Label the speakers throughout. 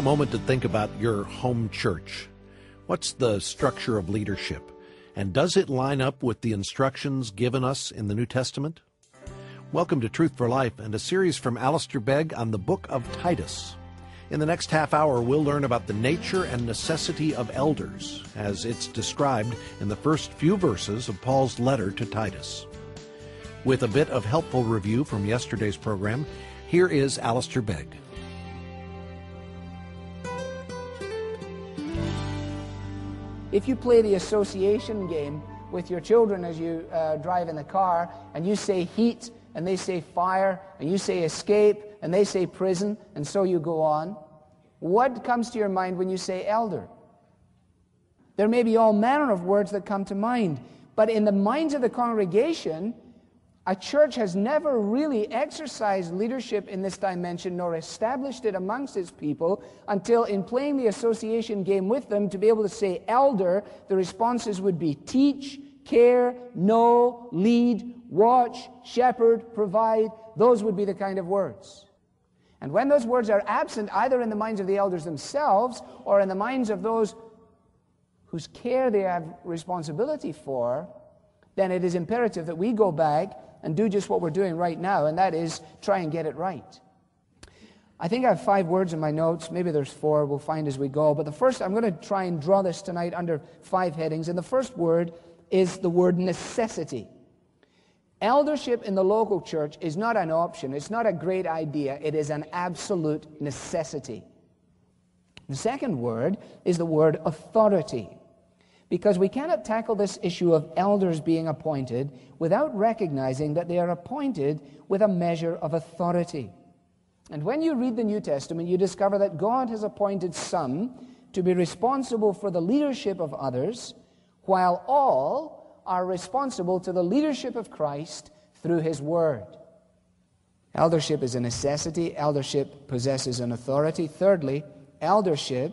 Speaker 1: a moment to think about your home church. What's the structure of leadership? And does it line up with the instructions given us in the New Testament? Welcome to Truth for Life and a series from Alistair Begg on the book of Titus. In the next half hour, we'll learn about the nature and necessity of elders, as it's described in the first few verses of Paul's letter to Titus. With a bit of helpful review from yesterday's program, here is Alistair Begg.
Speaker 2: If you play the association game with your children as you drive in the car, and you say heat, and they say fire, and you say escape, and they say prison, and so you go on, what comes to your mind when you say elder? There may be all manner of words that come to mind, but in the minds of the congregation, a church has never really exercised leadership in this dimension nor established it amongst its people until, in playing the association game with them, to be able to say elder, the responses would be teach, care, know, lead, watch, shepherd, provide. Those would be the kind of words. And when those words are absent, either in the minds of the elders themselves or in the minds of those whose care they have responsibility for, then it is imperative that we go back and do just what we're doing right now, and that is try and get it right. I think I have 5 words in my notes. Maybe there's 4. We'll find as we go. But the first, I'm going to try and draw this tonight under 5 headings. And the first word is the word necessity. Eldership in the local church is not an option. It's not a great idea. It is an absolute necessity. The second word is the word authority. Because we cannot tackle this issue of elders being appointed without recognizing that they are appointed with a measure of authority. And when you read the New Testament, you discover that God has appointed some to be responsible for the leadership of others, while all are responsible to the leadership of Christ through His Word. Eldership is a necessity. Eldership possesses an authority. Thirdly, eldership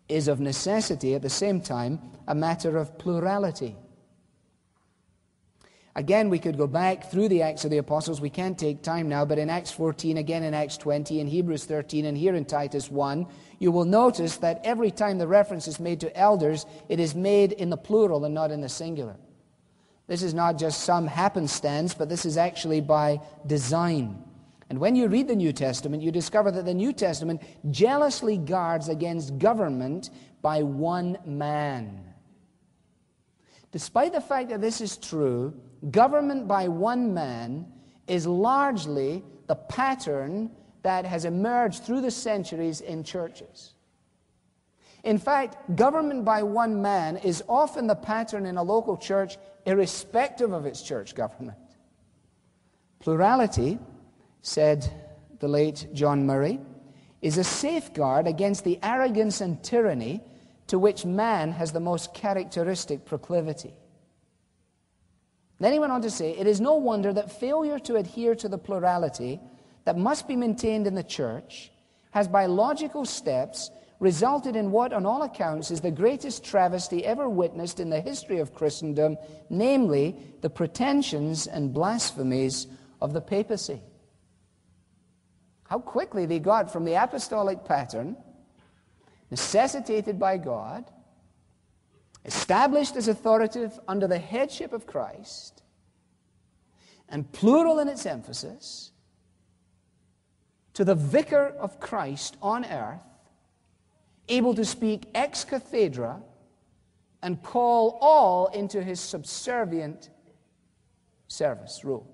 Speaker 2: is of necessity at the same time a matter of plurality. Again, we could go back through the Acts of the Apostles. We can't take time now, but in Acts 14, again in Acts 20, in Hebrews 13, and here in Titus 1, you will notice that every time the reference is made to elders, it is made in the plural and not in the singular. This is not just some happenstance, but this is actually by design. And when you read the New Testament, you discover that the New Testament jealously guards against government by one man. Despite the fact that this is true, government by one man is largely the pattern that has emerged through the centuries in churches. In fact, government by one man is often the pattern in a local church, irrespective of its church government. Plurality, said the late John Murray, is a safeguard against the arrogance and tyranny to which man has the most characteristic proclivity. Then he went on to say, it is no wonder that failure to adhere to the plurality that must be maintained in the church has by logical steps resulted in what on all accounts is the greatest travesty ever witnessed in the history of Christendom, namely the pretensions and blasphemies of the papacy. How quickly they got from the apostolic pattern, necessitated by God, established as authoritative under the headship of Christ, and plural in its emphasis, to the vicar of Christ on earth, able to speak ex cathedra and call all into his subservient service, rule.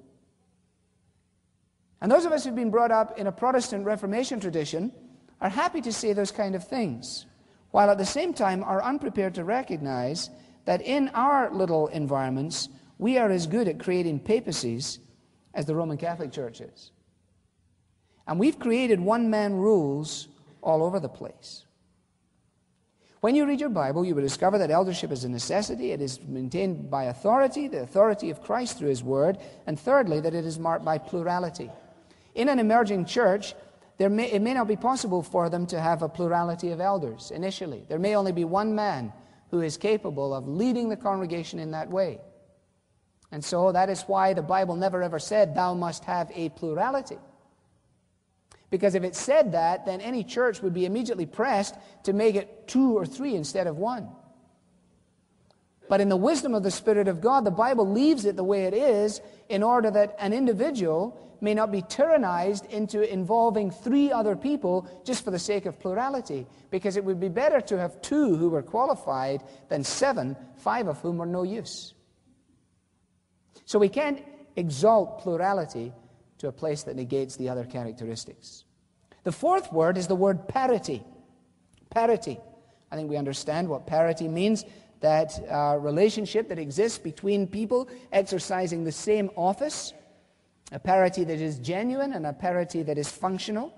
Speaker 2: And those of us who've been brought up in a Protestant Reformation tradition are happy to say those kind of things, while at the same time are unprepared to recognize that in our little environments, we are as good at creating papacies as the Roman Catholic Church is. And we've created one-man rules all over the place. When you read your Bible, you will discover that eldership is a necessity. It is maintained by authority, the authority of Christ through His Word, and thirdly, that it is marked by plurality. In an emerging church, it may not be possible for them to have a plurality of elders initially. There may only be one man who is capable of leading the congregation in that way. And so that is why the Bible never ever said, thou must have a plurality. Because if it said that, then any church would be immediately pressed to make it 2 or 3 instead of 1. But in the wisdom of the Spirit of God, the Bible leaves it the way it is in order that an individual may not be tyrannized into involving 3 other people just for the sake of plurality. Because it would be better to have 2 who were qualified than 7, 5 of whom were no use. So we can't exalt plurality to a place that negates the other characteristics. The fourth word is the word parity. Parity. I think we understand what parity means. That relationship that exists between people exercising the same office, a parity that is genuine and a parity that is functional,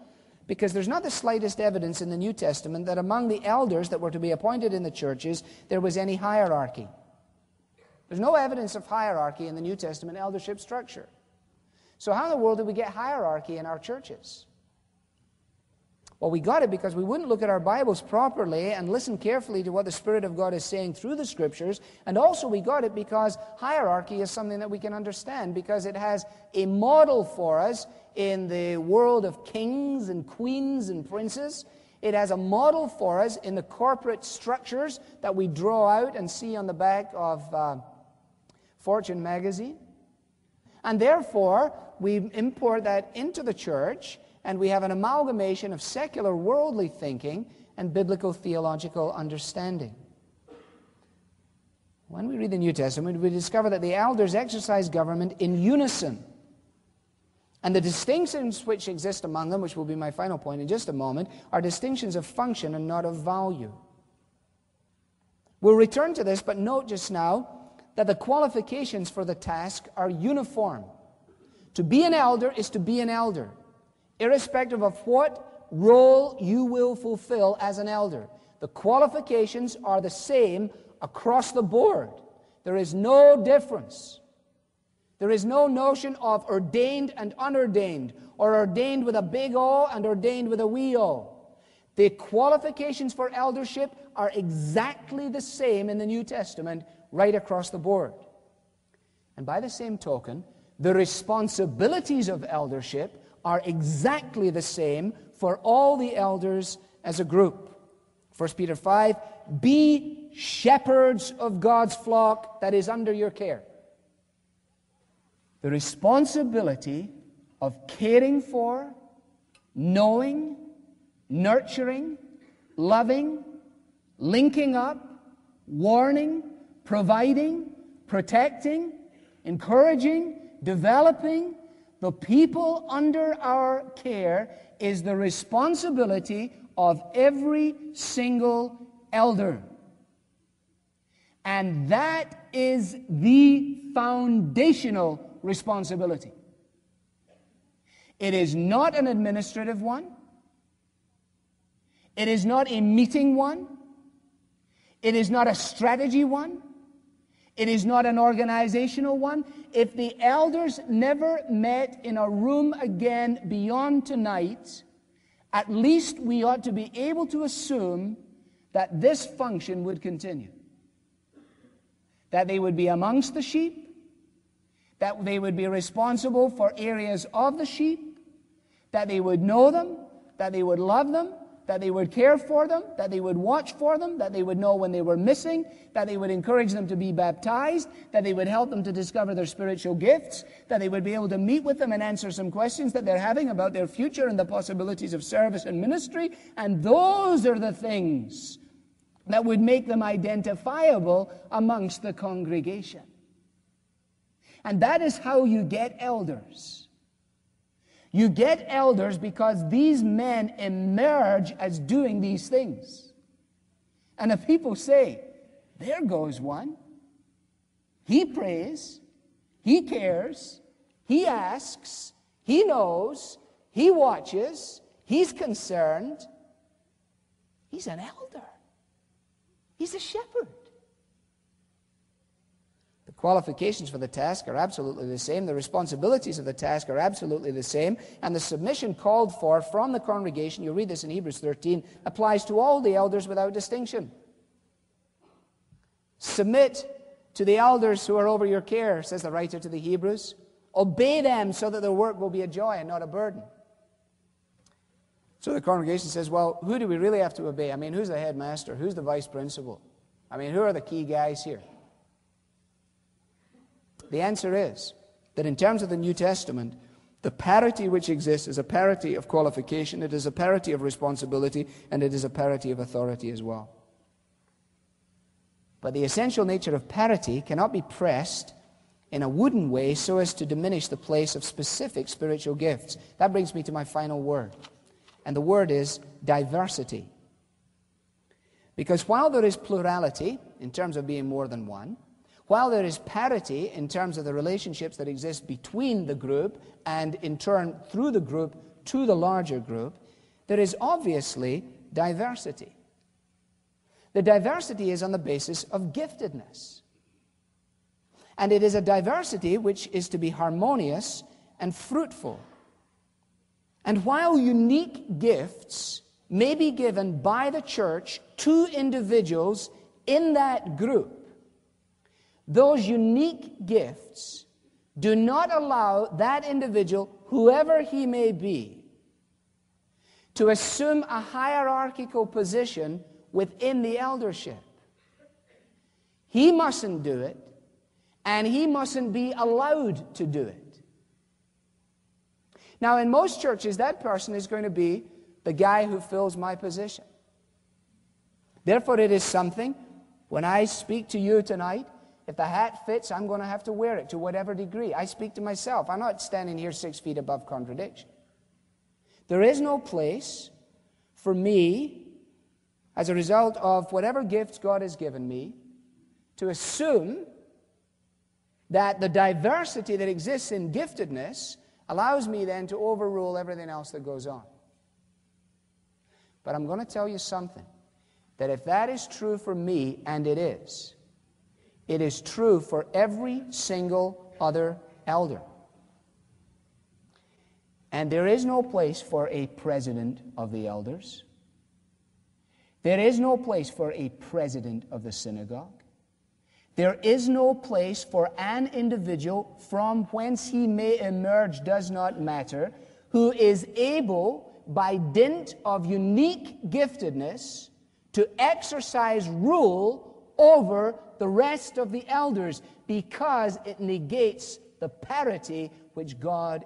Speaker 2: because there's not the slightest evidence in the New Testament that among the elders that were to be appointed in the churches there was any hierarchy. There's no evidence of hierarchy in the New Testament eldership structure. So how in the world did we get hierarchy in our churches? Well, we got it because we wouldn't look at our Bibles properly and listen carefully to what the Spirit of God is saying through the Scriptures. And also we got it because hierarchy is something that we can understand, because it has a model for us in the world of kings and queens and princes. It has a model for us in the corporate structures that we draw out and see on the back of Fortune magazine. And therefore, we import that into the church, and we have an amalgamation of secular worldly thinking and biblical theological understanding. When we read the New Testament, we discover that the elders exercise government in unison. And the distinctions which exist among them, which will be my final point in just a moment, are distinctions of function and not of value. We'll return to this, but note just now that the qualifications for the task are uniform. To be an elder is to be an elder, irrespective of what role you will fulfill as an elder. The qualifications are the same across the board. There is no difference. There is no notion of ordained and unordained, or ordained with a big O and ordained with a wee o. The qualifications for eldership are exactly the same in the New Testament, right across the board. And by the same token, the responsibilities of eldership are exactly the same for all the elders as a group. 1 Peter 5, be shepherds of God's flock that is under your care. The responsibility of caring for, knowing, nurturing, loving, linking up, warning, providing, protecting, encouraging, developing the people under our care is the responsibility of every single elder. And that is the foundational responsibility. It is not an administrative one. It is not a meeting one. It is not a strategy one. It is not an organizational one. If the elders never met in a room again beyond tonight, at least we ought to be able to assume that this function would continue. That they would be amongst the sheep, that they would be responsible for areas of the sheep, that they would know them, that they would love them, that they would care for them, that they would watch for them, that they would know when they were missing, that they would encourage them to be baptized, that they would help them to discover their spiritual gifts, that they would be able to meet with them and answer some questions that they're having about their future and the possibilities of service and ministry. And those are the things that would make them identifiable amongst the congregation. And that is how you get elders. You get elders because these men emerge as doing these things. And if people say, there goes one, he prays, he cares, he asks, he knows, he watches, he's concerned, he's an elder. He's a shepherd. The qualifications for the task are absolutely the same. The responsibilities of the task are absolutely the same. And the submission called for from the congregation, you'll read this in Hebrews 13, applies to all the elders without distinction. Submit to the elders who are over your care, says the writer to the Hebrews. Obey them so that their work will be a joy and not a burden. So the congregation says, well, who do we really have to obey? I mean, who's the headmaster? Who's the vice principal? I mean, who are the key guys here? The answer is that in terms of the New Testament, the parity which exists is a parity of qualification, it is a parity of responsibility, and it is a parity of authority as well. But the essential nature of parity cannot be pressed in a wooden way so as to diminish the place of specific spiritual gifts. That brings me to my final word. And the word is diversity. Because while there is plurality in terms of being more than one, while there is parity in terms of the relationships that exist between the group and in turn through the group to the larger group, there is obviously diversity. The diversity is on the basis of giftedness. And it is a diversity which is to be harmonious and fruitful. And while unique gifts may be given by the church to individuals in that group, those unique gifts do not allow that individual, whoever he may be, to assume a hierarchical position within the eldership. He mustn't do it, and he mustn't be allowed to do it. Now, in most churches, that person is going to be the guy who fills my position. Therefore, it is something, when I speak to you tonight, if the hat fits, I'm going to have to wear it to whatever degree. I speak to myself. I'm not standing here 6 feet above contradiction. There is no place for me, as a result of whatever gifts God has given me, to assume that the diversity that exists in giftedness allows me then to overrule everything else that goes on. But I'm going to tell you something, that if that is true for me, and it is true for every single other elder. And there is no place for a president of the elders. There is no place for a president of the synagogue. There is no place for an individual, from whence he may emerge does not matter, who is able, by dint of unique giftedness, to exercise rule over the rest of the elders, because it negates the parity which God